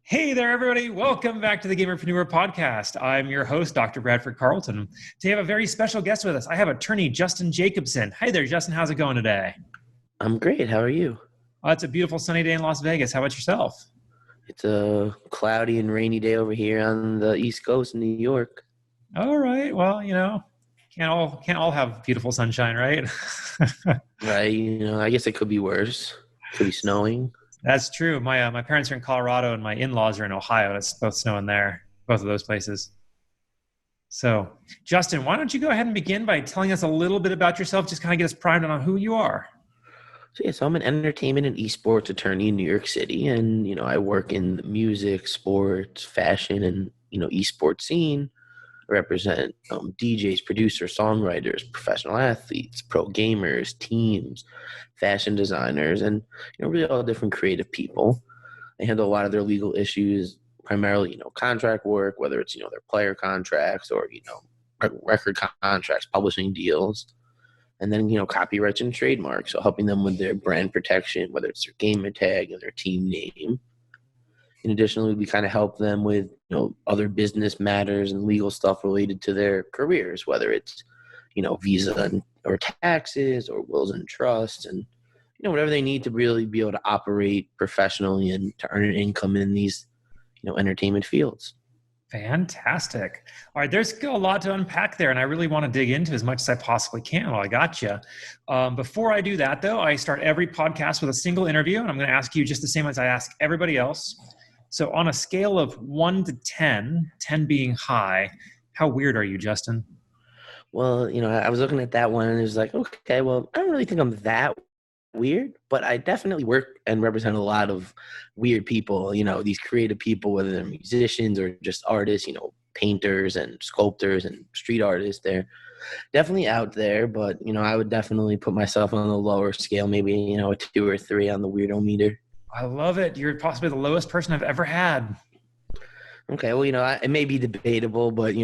Hey there, everybody. Welcome back to the Gamerpreneur podcast. I'm your host, Dr. Bradford Carlton. Today I have a very special guest with us. I have attorney Justin Jacobson. Hi there, Justin. How's it going today? I'm great. How are you? It's a beautiful sunny day in Las Vegas. How about yourself? It's a cloudy and rainy day over here on the East Coast in New York. All right. Well, can't all have beautiful sunshine, right? Right. I guess it could be worse. Could be snowing. That's true. My parents are in Colorado and my in-laws are in Ohio. It's both snowing there, both of those places. So, Justin, why don't you go ahead and begin by telling us a little bit about yourself, just kind of get us primed on who you are. So I'm an entertainment and esports attorney in New York City, and I work in the music, sports, fashion, and esports scene. I represent DJs, producers, songwriters, professional athletes, pro gamers, teams, fashion designers, and really all different creative people. I handle a lot of their legal issues, primarily contract work, whether it's their player contracts or record contracts, publishing deals. And then, copyrights and trademarks, so helping them with their brand protection, whether it's their gamer tag and their team name. And additionally, we kind of help them with, other business matters and legal stuff related to their careers, whether it's, visa or taxes or wills and trusts and, whatever they need to really be able to operate professionally and to earn an income in these, entertainment fields. Fantastic. All right, there's still a lot to unpack there, and I really want to dig into as much as I possibly can while I got you. Before I do that, though, I start every podcast with a single interview, and I'm going to ask you just the same as I ask everybody else. So on a scale of 1 to 10, 10 being high, how weird are you, Justin? Well, I was looking at that one, and it was like, okay, well, I don't really think I'm that weird, but I definitely work and represent a lot of weird people, these creative people, whether they're musicians or just artists, painters and sculptors and street artists. They're definitely out there, but, I would definitely put myself on the lower scale, maybe, a 2 or 3 on the weirdo meter. I love it. You're possibly the lowest person I've ever had. Okay, well, it may be debatable, but,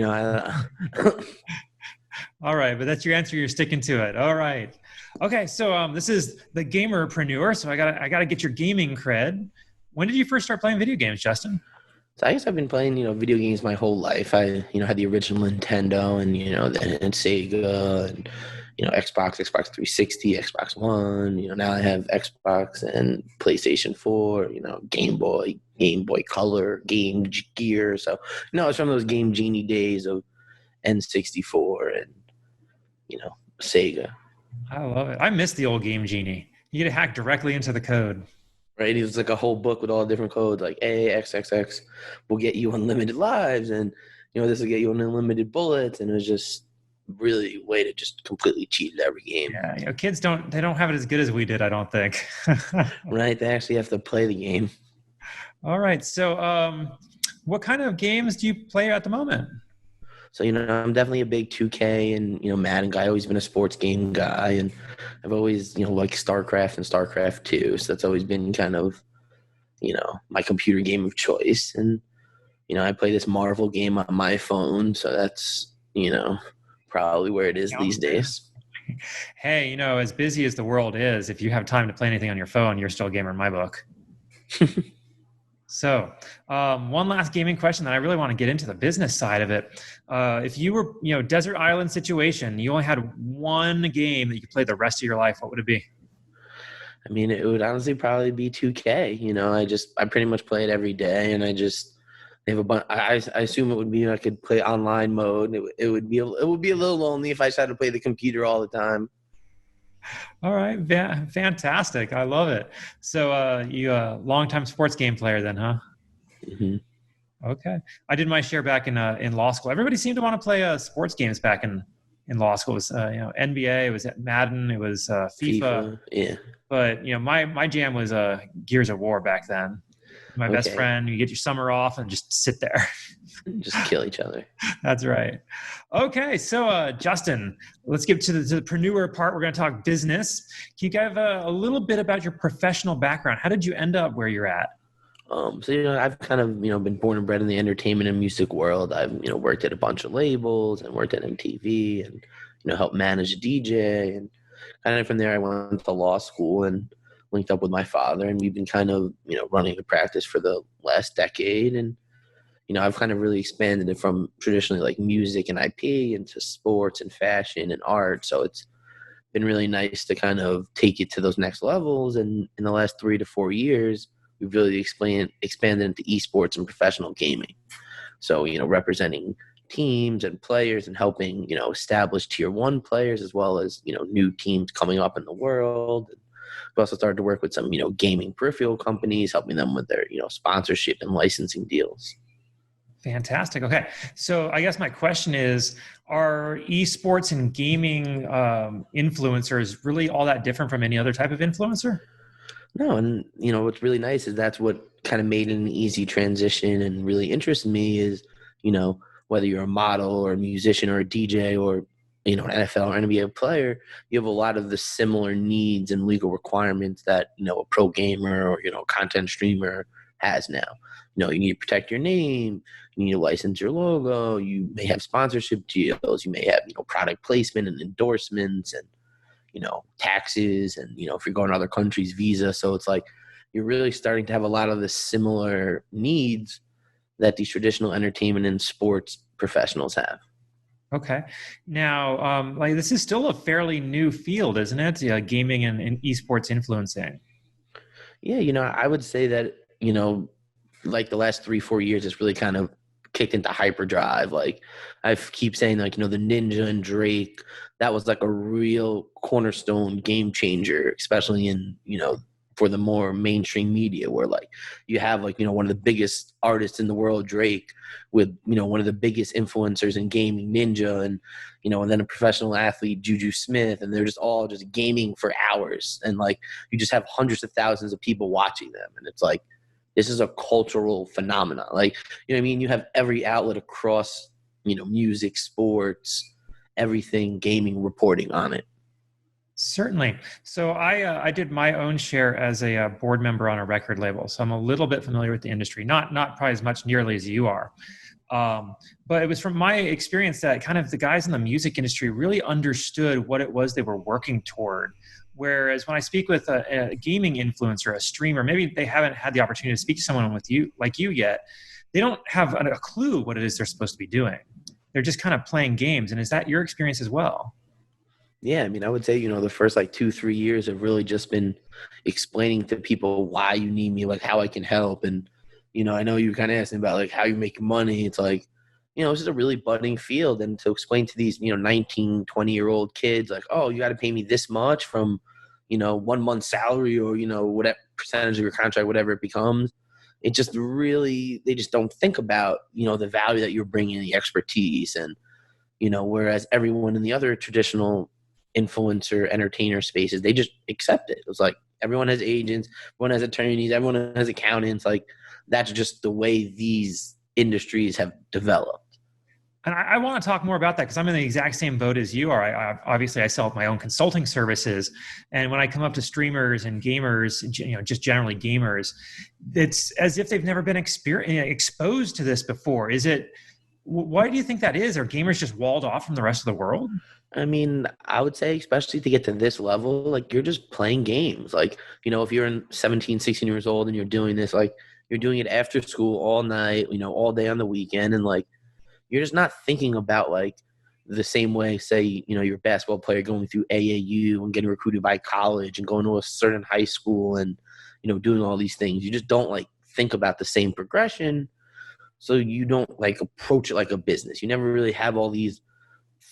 All right, but that's your answer. You're sticking to it. All right. Okay, so this is the gamerpreneur. So I gotta get your gaming cred. When did you first start playing video games, Justin? So I guess I've been playing, video games my whole life. I, had the original Nintendo and, then Sega and, Xbox 360, Xbox One. Now I have Xbox and PlayStation 4, Game Boy Color, Game Gear. So, it's from those Game Genie days of N64 and, Sega. I love it. I miss the old Game Genie. You get to hack directly into the code. Right, it was like a whole book with all different codes, like AXXX will get you unlimited lives, and this will get you unlimited bullets, and it was just really a way to just completely cheat at every game. Yeah, kids don't have it as good as we did, I don't think. Right, they actually have to play the game. All right, so what kind of games do you play at the moment? So, I'm definitely a big 2K and, Madden guy. I've always been a sports game guy. And I've always, liked StarCraft and StarCraft 2. So that's always been kind of, my computer game of choice. And, I play this Marvel game on my phone. So that's, probably where it is these days. Hey, as busy as the world is, if you have time to play anything on your phone, you're still a gamer in my book. So one last gaming question that I really want to get into the business side of it. If you were, desert island situation, you only had one game that you could play the rest of your life, what would it be? I mean, it would honestly probably be 2K. I pretty much play it every day, and they have a bunch. I assume it would be I could play online mode. It would be a little lonely if I just had to play the computer all the time. All right. Fantastic. I love it. So you a longtime sports game player then, huh? Mm-hmm. Okay. I did my share back in law school. Everybody seemed to want to play sports games back in law school. It was NBA, it was Madden, it was FIFA. Yeah. But my jam was Gears of War back then. My best friend, you get your summer off and just sit there. Just kill each other. That's right. Okay, so Justin, let's get to the preneur part. We're going to talk business. Can you give a little bit about your professional background? How did you end up where you're at? So I've kind of been born and bred in the entertainment and music world. I've worked at a bunch of labels and worked at MTV and helped manage a DJ, and kind of from there I went to law school and linked up with my father, and we've been kind of, running the practice for the last decade. And, I've kind of really expanded it from traditionally like music and IP into sports and fashion and art. So it's been really nice to kind of take it to those next levels. And in the last 3 to 4 years, we've really expanded into esports and professional gaming. So, representing teams and players and helping, establish tier 1 players, as well as, new teams coming up in the world. We also started to work with some, gaming peripheral companies, helping them with their, sponsorship and licensing deals. Fantastic. Okay. So I guess my question is, are esports and gaming influencers really all that different from any other type of influencer? No, and what's really nice is that's what kind of made it an easy transition and really interested me is, whether you're a model or a musician or a DJ or, an NFL or NBA player, you have a lot of the similar needs and legal requirements that, a pro gamer or, content streamer has now. You need to protect your name, you need to license your logo, you may have sponsorship deals, you may have, product placement and endorsements and, taxes and, if you're going to other countries, visa. So it's like you're really starting to have a lot of the similar needs that these traditional entertainment and sports professionals have. Okay. Now, this is still a fairly new field, isn't it? Yeah, gaming and esports influencing. Yeah, I would say that, like the last 3-4 years, it's really kind of kicked into hyperdrive. Like I keep saying, like, the Ninja and Drake, that was like a real cornerstone game changer, especially in, for the more mainstream media, where like you have like, one of the biggest artists in the world, Drake, with, one of the biggest influencers in gaming, Ninja, and, and then a professional athlete, Juju Smith, and they're just all just gaming for hours. And like, you just have hundreds of thousands of people watching them. And it's like, this is a cultural phenomenon. Like, you have every outlet across, music, sports, everything, gaming, reporting on it. Certainly. So I did my own share as a board member on a record label. So I'm a little bit familiar with the industry, not probably as much nearly as you are. But it was from my experience that kind of the guys in the music industry really understood what it was they were working toward. Whereas when I speak with a gaming influencer, a streamer, maybe they haven't had the opportunity to speak to someone like you yet. They don't have a clue what it is they're supposed to be doing. They're just kind of playing games. And is that your experience as well? Yeah, I would say, the first like 2-3 years have really just been explaining to people why you need me, like how I can help. And, I know you kind of asked me about like how you make money. It's like, this is a really budding field. And to explain to these, 19, 20-year-old kids, like, oh, you got to pay me this much from, 1 month's salary or, whatever percentage of your contract, whatever it becomes. It just really, they just don't think about, the value that you're bringing, the expertise. And, whereas everyone in the other traditional influencer entertainer spaces, they just accept it. It's like everyone has agents, everyone has attorneys, everyone has accountants. Like that's just the way these industries have developed. And I want to talk more about that because I'm in the exact same boat as you are. Obviously I sell my own consulting services, and when I come up to streamers and gamers, just generally gamers, it's as if they've never been exposed to this before. Why do you think that is? Are gamers just walled off from the rest of the world? I would say, especially to get to this level, like you're just playing games. Like, if you're 17, 16 years old and you're doing this, like you're doing it after school all night, all day on the weekend. And like, you're just not thinking about like the same way, say, you're a basketball player going through AAU and getting recruited by college and going to a certain high school and, doing all these things. You just don't like think about the same progression. So you don't like approach it like a business. You never really have all these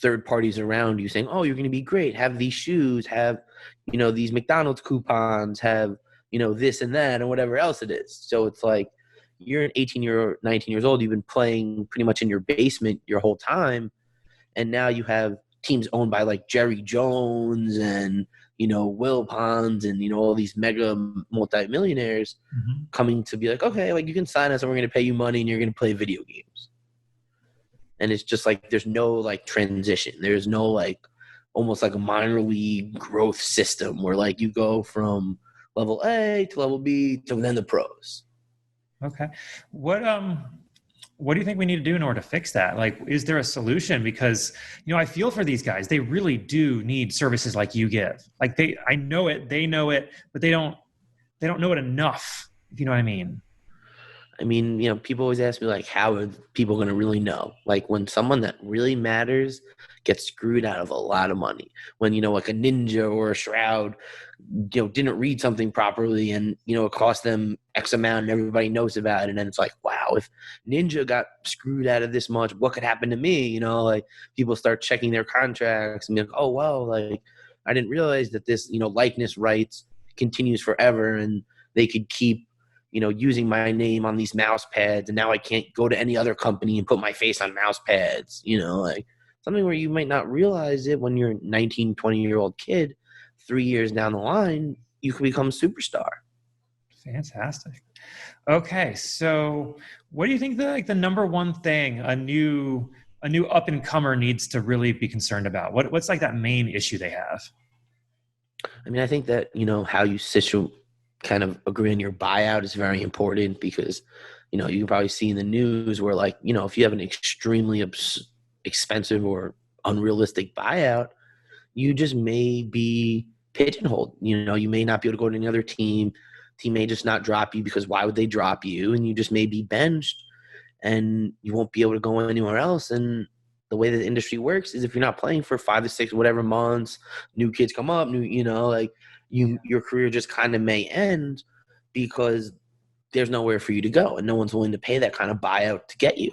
third parties around you saying, oh, you're going to be great. Have these shoes, have, these McDonald's coupons, have, this and that and whatever else it is. So it's like you're 18 or 19 years old. You've been playing pretty much in your basement your whole time. And now you have teams owned by like Jerry Jones and, Will Ponds and, all these mega multimillionaires coming to be like, okay, like you can sign us and we're going to pay you money and you're going to play video games. And it's just like there's no like transition. There's no like almost like a minor league growth system where like you go from level A to level B to then the pros. Okay. What do you think we need to do in order to fix that? Like, is there a solution? Because, I feel for these guys. They really do need services like you give. Like I know it, they know it, but they don't they don't know it enough, if you know what I mean. I mean, people always ask me, like, how are people going to really know? Like, when someone that really matters gets screwed out of a lot of money. When, like a Ninja or a Shroud, didn't read something properly and, it cost them X amount and everybody knows about it. And then it's like, wow, if Ninja got screwed out of this much, what could happen to me? Like, people start checking their contracts and be like, oh, well, like, I didn't realize that this, likeness rights continues forever and they could keep using my name on these mouse pads, and now I can't go to any other company and put my face on mouse pads, like something where you might not realize it when you're a 19, 20-year-old kid. 3 years down the line, you can become a superstar. Fantastic. Okay, so what do you think the number one thing a new up and comer needs to really be concerned about? What's like that main issue they have? I mean, I think that how you kind of agree on your buyout is very important, because you can probably see in the news where, like, if you have an extremely expensive or unrealistic buyout, you just may be pigeonholed. You may not be able to go to another team may just not drop you, because why would they drop you? And you just may be benched and you won't be able to go anywhere else. And the way that the industry works is, if you're not playing for 5 to 6 whatever months, new kids come up, your career just kind of may end, because there's nowhere for you to go and no one's willing to pay that kind of buyout to get you.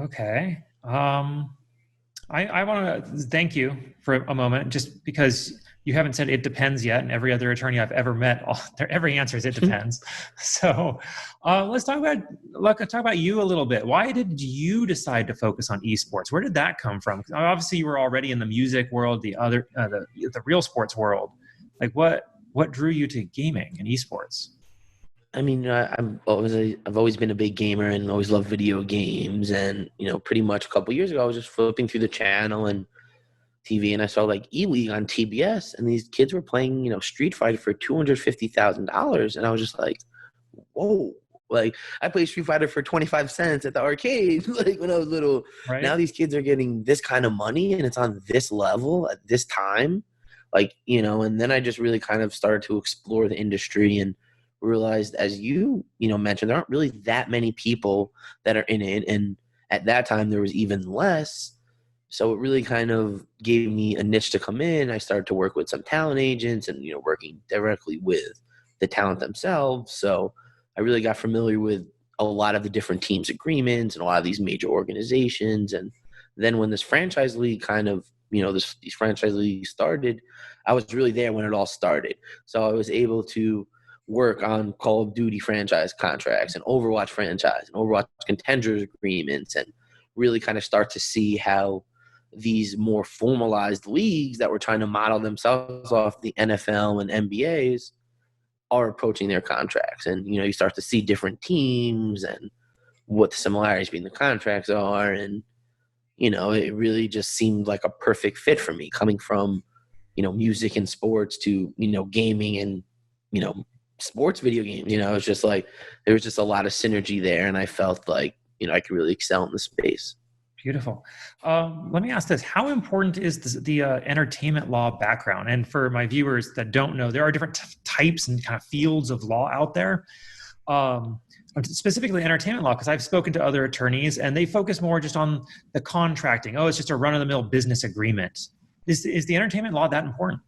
Okay. I want to thank you for a moment, just because you haven't said it depends yet, and every other attorney I've ever met, every answer is it depends. So let's talk about you a little bit. Why did you decide to focus on esports? Where did that come from? Obviously, you were already in the music world, the real sports world. Like, what drew you to gaming and esports? I mean, I've always been a big gamer and always loved video games. And, pretty much a couple years ago, I was just flipping through the channel and TV, and I saw like E-League on TBS, and these kids were playing, Street Fighter for $250,000. And I was just like, whoa, like, I played Street Fighter for 25 cents at the arcade, like, when I was little. Right. Now these kids are getting this kind of money and it's on this level at this time. Like, and then I just really kind of started to explore the industry and realized, as you mentioned, there aren't really that many people that are in it. And at that time there was even less. So it really kind of gave me a niche to come in. I started to work with some talent agents and, working directly with the talent themselves. So I really got familiar with a lot of the different teams' agreements and a lot of these major organizations. And then when this franchise league kind of, these franchise leagues started, I was really there when it all started. So I was able to work on Call of Duty franchise contracts and Overwatch franchise and Overwatch contenders agreements, and really kind of start to see how these more formalized leagues that were trying to model themselves off the NFL and NBAs are approaching their contracts. And, you start to see different teams and what the similarities between the contracts are. And, it really just seemed like a perfect fit for me, coming from, music and sports to, gaming and, sports video games. It's just like, there was just a lot of synergy there. And I felt like, I could really excel in the space. Beautiful. Let me ask this. How important is the entertainment law background? And for my viewers that don't know, there are different types and kind of fields of law out there. Specifically entertainment law, because I've spoken to other attorneys and they focus more just on the contracting. Oh, it's just a run-of-the-mill business agreement. Is the entertainment law that important?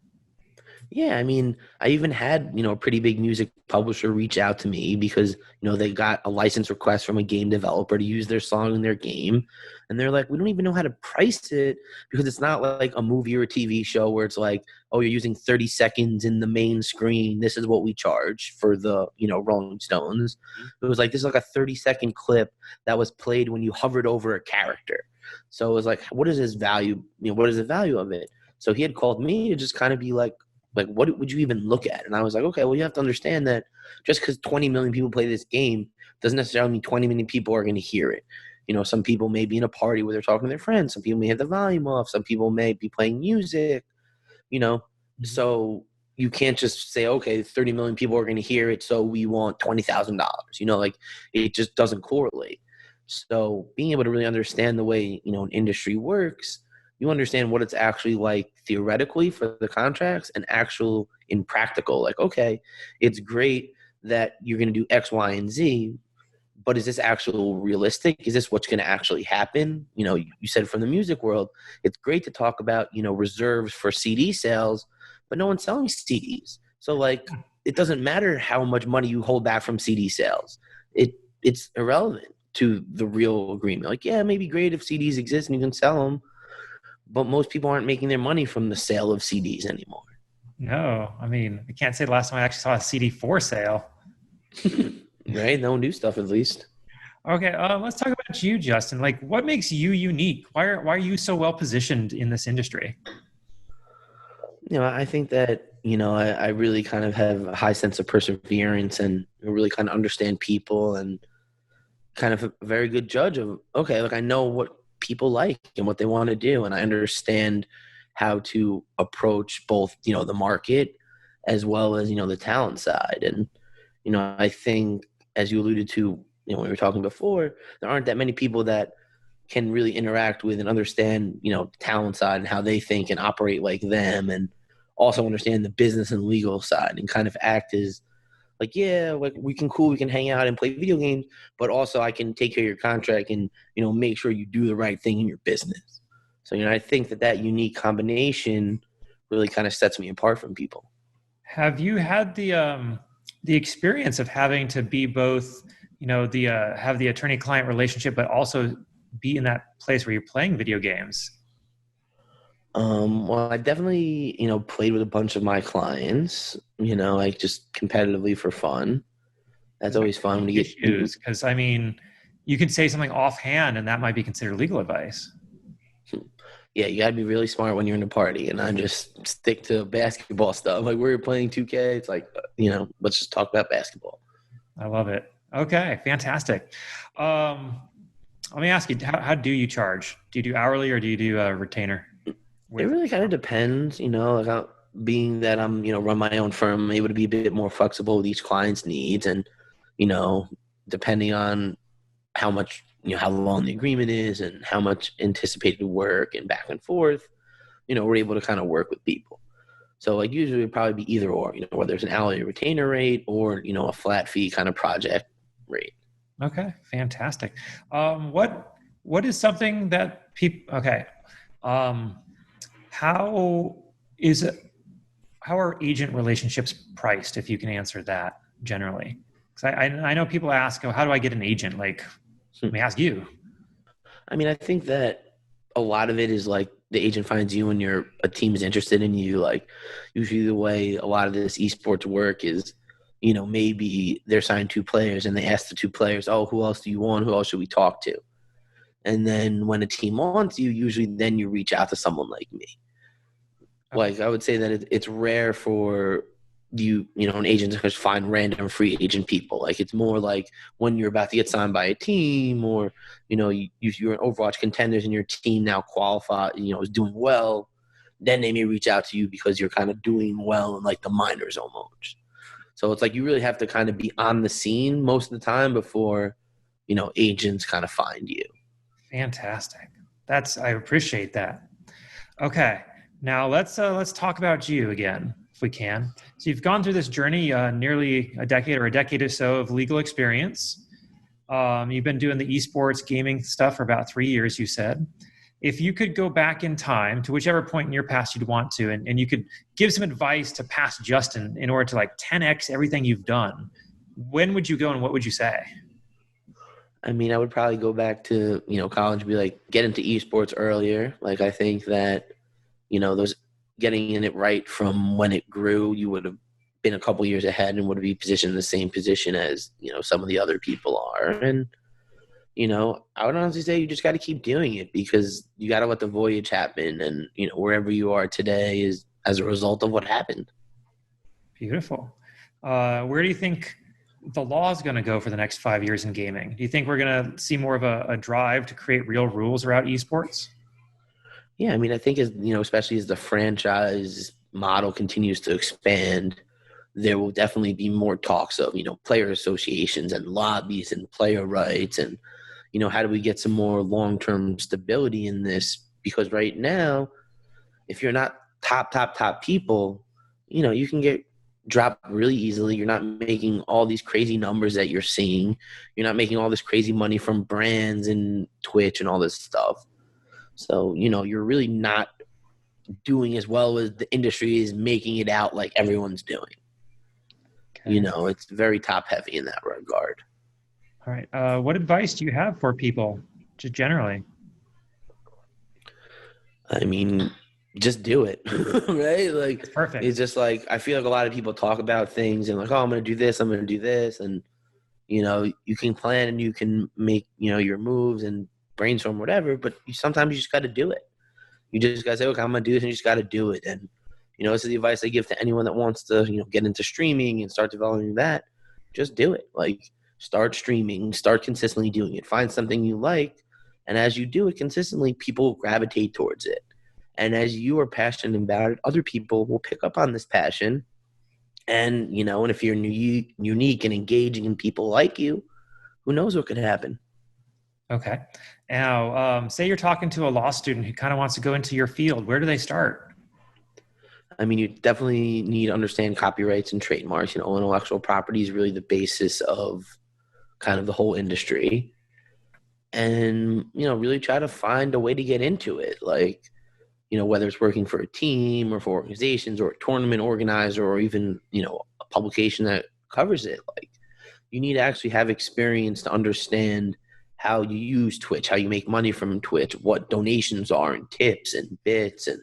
Yeah, I mean, I even had, a pretty big music publisher reach out to me because, they got a license request from a game developer to use their song in their game. And they're like, we don't even know how to price it, because it's not like a movie or a TV show where it's like, oh, you're using 30 seconds in the main screen. This is what we charge for the, Rolling Stones. It was like, this is like a 30-second clip that was played when you hovered over a character. So it was like, what is his value? What is the value of it? So he had called me to just kind of be like, what would you even look at? And I was like, okay, well, you have to understand that just because 20 million people play this game doesn't necessarily mean 20 million people are going to hear it. Some people may be in a party where they're talking to their friends. Some people may have the volume off. Some people may be playing music, So you can't just say, okay, 30 million people are going to hear it, so we want $20,000. It just doesn't correlate. So being able to really understand the way, an industry works, you understand what it's actually like theoretically for the contracts and actual in practical. Like, okay, it's great that you're going to do X, Y, and Z, but is this actual realistic? Is this what's going to actually happen? You know, you said from the music world, it's great to talk about, you know, reserves for CD sales, but no one's selling CDs. So like, it doesn't matter how much money you hold back from CD sales. It's irrelevant to the real agreement. Like, yeah, it may be great if CDs exist and you can sell them, but most people aren't making their money from the sale of CDs anymore. No, I mean, I can't say the last time I actually saw a CD for sale. Right? No new stuff, at least. Okay, let's talk about you, Justin. Like, what makes you unique? Why are you so well positioned in this industry? You know, I think that, you know, I really kind of have a high sense of perseverance and really kind of understand people and kind of a very good judge of, okay, like I know what people like and what they want to do. And I understand how to approach both, you know, the market as well as, you know, the talent side. And, you know, I think as you alluded to, you know, when we were talking before, there aren't that many people that can really interact with and understand, you know, the talent side and how they think and operate like them, and also understand the business and legal side and kind of act as like, yeah, like we can hang out and play video games, but also I can take care of your contract and, you know, make sure you do the right thing in your business. So, you know, I think that unique combination really kind of sets me apart from people. Have you had the experience of having to be both, you know, the have the attorney-client relationship, but also be in that place where you're playing video games? Well, I definitely, you know, played with a bunch of my clients, you know, like just competitively for fun. That's always fun when you get Issues, because I mean, you could say something offhand, and that might be considered legal advice. yeah, you gotta be really smart when you're in a party, and I just stick to basketball stuff. Like we're playing 2K, it's like, you know, let's just talk about basketball. I love it. Okay, fantastic. Um, Let me ask you, how do you charge? Do you do hourly or do you do a retainer? It With really kind of depends, you know, like being that I'm, you know, run my own firm, I'm able to be a bit more flexible with each client's needs, and, you know, depending on how much, you know, how long the agreement is and how much anticipated work and back and forth, you know, we're able to kind of work with people. So like usually it'd probably be either or, you know, whether it's an hourly retainer rate or, you know, a flat fee kind of project rate. Okay, fantastic. What is something that people? Okay, um, how is it? How are agent relationships priced? If you can answer that generally, because I know people ask, oh, how do I get an agent? Like, let me ask you. I mean, I think that a lot of it is like the agent finds you and a team is interested in you. Like usually the way a lot of this esports work is, you know, maybe they're signed two players and they ask the two players, oh, who else do you want? Who else should we talk to? And then when a team wants you, usually then you reach out to someone like me. Okay. Like I would say that it's rare for you know, an agent to just find random free agent people. Like it's more like when you're about to get signed by a team, or you know, you're an Overwatch contenders and your team now qualified, you know, is doing well, then they may reach out to you because you're kind of doing well in like the minors almost. So it's like you really have to kind of be on the scene most of the time before, you know, agents kind of find you. Fantastic. I appreciate that. Okay, now let's talk about you again, if we can. So you've gone through this journey, nearly a decade or so of legal experience. You've been doing the esports gaming stuff for about 3 years, you said. If you could go back in time to whichever point in your past you'd want to, and you could give some advice to past Justin in order to like 10x everything you've done, when would you go and what would you say? I mean, I would probably go back to, you know, college and be like, get into esports earlier. Like, I think that, you know, those getting in it right from when it grew, you would have been a couple years ahead and would be positioned in the same position as, you know, some of the other people are. And, you know, I would honestly say you just got to keep doing it because you got to let the voyage happen. And, you know, wherever you are today is as a result of what happened. Beautiful. Where do you think the law is going to go for the next 5 years in gaming? Do you think we're going to see more of a drive to create real rules around esports? Yeah, I mean, I think as you know, especially as the franchise model continues to expand, there will definitely be more talks of, you know, player associations and lobbies and player rights and, you know, how do we get some more long-term stability in this because right now, if you're not top people, you can get dropped really easily. You're not making all these crazy numbers that you're seeing. You're not making all this crazy money from brands and Twitch and all this stuff. So, you're really not doing as well as the industry is making it out like everyone's doing. Okay. It's very top heavy in that regard. All right. What advice do you have for people, just generally? I mean, just do it, right? Like, perfect. It's just like, I feel like a lot of people talk about things and like, oh, I'm going to do this, I'm going to do this. And, you can plan and you can make, your moves and brainstorm, whatever, but sometimes you just got to do it. You just got to say, okay, I'm going to do this, and you just got to do it. And, this is the advice I give to anyone that wants to, get into streaming and start developing that. Just do it. Like, start streaming, start consistently doing it. Find something you like. And as you do it consistently, people gravitate towards it. And as you are passionate about it, other people will pick up on this passion. And, and if you're unique and engaging and people like you, who knows what could happen. Okay. Now, say you're talking to a law student who kind of wants to go into your field. Where do they start? I mean, you definitely need to understand copyrights and trademarks. Intellectual property is really the basis of kind of the whole industry. And, really try to find a way to get into it. Like, whether it's working for a team or for organizations or a tournament organizer or even, a publication that covers it. Like, you need to actually have experience to understand how you use Twitch, how you make money from Twitch, what donations are and tips and bits. And,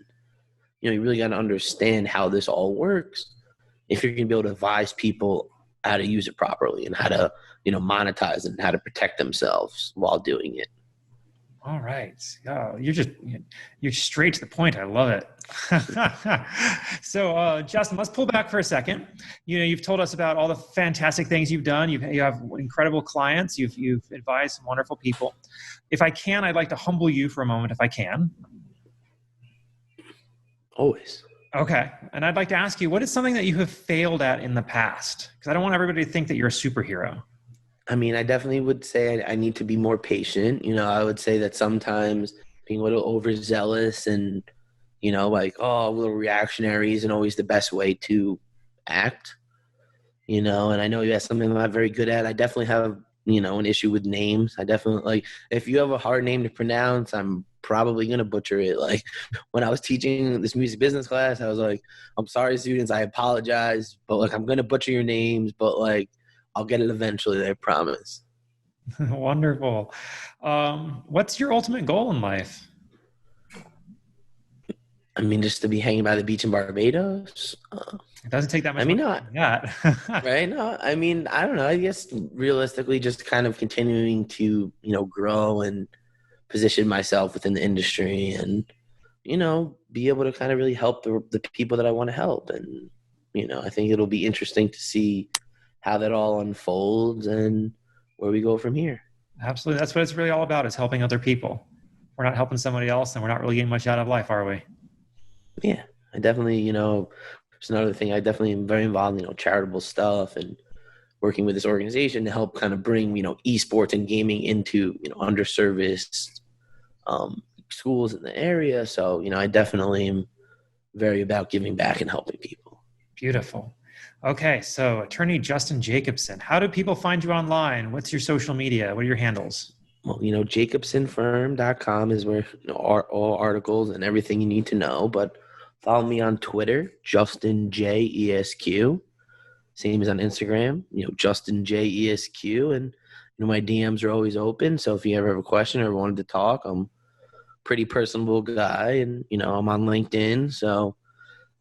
you really got to understand how this all works if you're going to be able to advise people how to use it properly and how to, monetize and how to protect themselves while doing it. All right. Oh, you're straight to the point. I love it. So, Justin, let's pull back for a second. You've told us about all the fantastic things you've done. You have incredible clients. You've advised some wonderful people. If I can, I'd like to humble you for a moment, if I can. Always. Okay. And I'd like to ask you, what is something that you have failed at in the past? Because I don't want everybody to think that you're a superhero. I mean, I definitely would say I need to be more patient. I would say that sometimes being a little overzealous and, like, a little reactionary isn't always the best way to act, and I know that's something I'm not very good at. I definitely have, an issue with names. I definitely, like, if you have a hard name to pronounce, I'm probably going to butcher it. Like, when I was teaching this music business class, I was like, I'm sorry, students, I apologize, but, like, I'm going to butcher your names, but, like, I'll get it eventually, I promise. Wonderful. What's your ultimate goal in life? I mean, just to be hanging by the beach in Barbados. It doesn't take that much. I mean, not right. No, I mean, I don't know. I guess realistically, just kind of continuing to, grow and position myself within the industry and, be able to kind of really help the people that I want to help. And, I think it'll be interesting to see how that all unfolds and where we go from here. Absolutely. That's what it's really all about, is helping other people. We're not helping somebody else and we're not really getting much out of life, are we? Yeah, I definitely, there's another thing. I definitely am very involved in, charitable stuff and working with this organization to help kind of bring, esports and gaming into, underserviced schools in the area. So, I definitely am very about giving back and helping people. Beautiful. Okay, so attorney Justin Jacobson, how do people find you online? What's your social media? What are your handles? Well, jacobsonfirm.com is where all articles and everything you need to know. But follow me on Twitter, Justin J ESQ. Same as on Instagram, Justin J ESQ. And my DMs are always open. So if you ever have a question or wanted to talk, I'm a pretty personable guy, and I'm on LinkedIn. So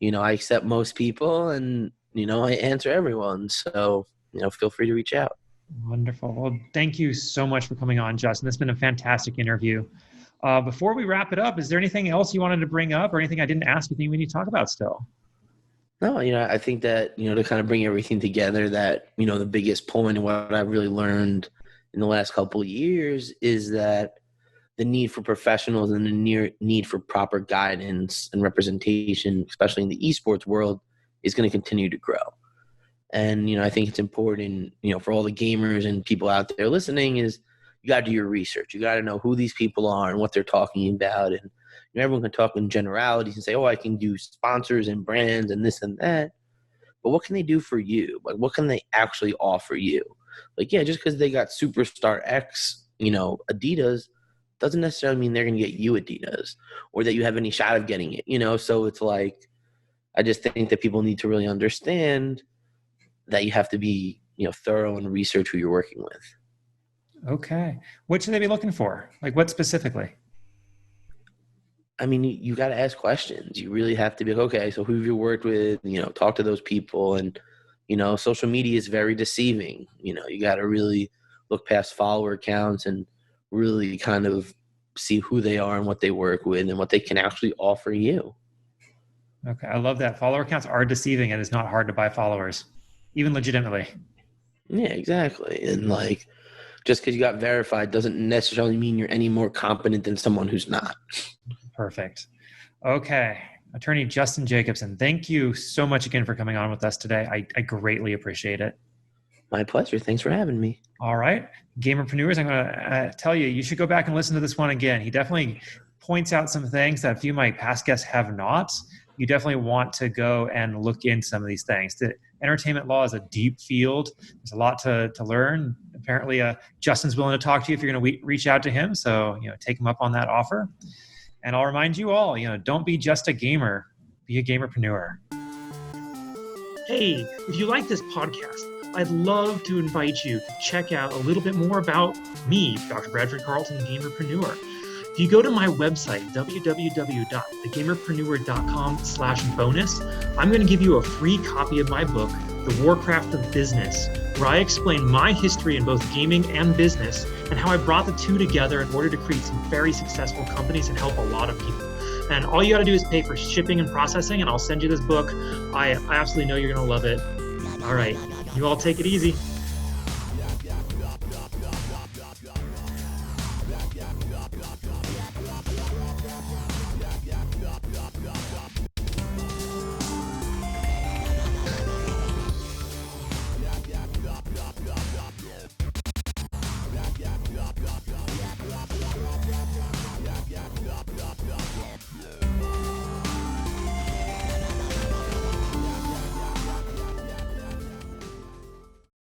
I accept most people, and I answer everyone. So, feel free to reach out. Wonderful. Well, thank you so much for coming on, Justin. It's been a fantastic interview. Before we wrap it up, is there anything else you wanted to bring up or anything I didn't ask you think we need to talk about still? No, I think that, to kind of bring everything together, that, the biggest point and what I've really learned in the last couple of years is that the need for professionals and the need for proper guidance and representation, especially in the esports world, is going to continue to grow. And, I think it's important, for all the gamers and people out there listening, is you got to do your research. You got to know who these people are and what they're talking about. And, everyone can talk in generalities and say, oh, I can do sponsors and brands and this and that. But what can they do for you? Like, what can they actually offer you? Like, yeah, just because they got Superstar X, Adidas, doesn't necessarily mean they're going to get you Adidas or that you have any shot of getting it, So it's like, I just think that people need to really understand that you have to be, thorough and research who you're working with. Okay. What should they be looking for? Like, what specifically? I mean, you got to ask questions. You really have to be like, okay, so who have you worked with? Talk to those people. And, social media is very deceiving. You got to really look past follower accounts and really kind of see who they are and what they work with and what they can actually offer you. Okay. I love that. Follower accounts are deceiving and it's not hard to buy followers, even legitimately. Yeah, exactly. And like, just because you got verified doesn't necessarily mean you're any more competent than someone who's not. Perfect. Okay. Attorney Justin Jacobson, thank you so much again for coming on with us today. I greatly appreciate it. My pleasure. Thanks for having me. All right. Gamerpreneurs, I'm going to tell you, you should go back and listen to this one again. He definitely points out some things that a few of my past guests have not. You definitely want to go and look into some of these things. The entertainment law is a deep field. There's a lot to learn. Apparently, Justin's willing to talk to you if you're going to reach out to him. So, take him up on that offer. And I'll remind you all, don't be just a gamer, be a gamerpreneur. Hey, if you like this podcast, I'd love to invite you to check out a little bit more about me, Dr. Bradford Carlton, gamerpreneur. If you go to my website, www.thegamerpreneur.com/bonus, I'm going to give you a free copy of my book, The Warcraft of Business, where I explain my history in both gaming and business and how I brought the two together in order to create some very successful companies and help a lot of people. And all you got to do is pay for shipping and processing, and I'll send you this book. I absolutely know you're going to love it. All right, you all take it easy.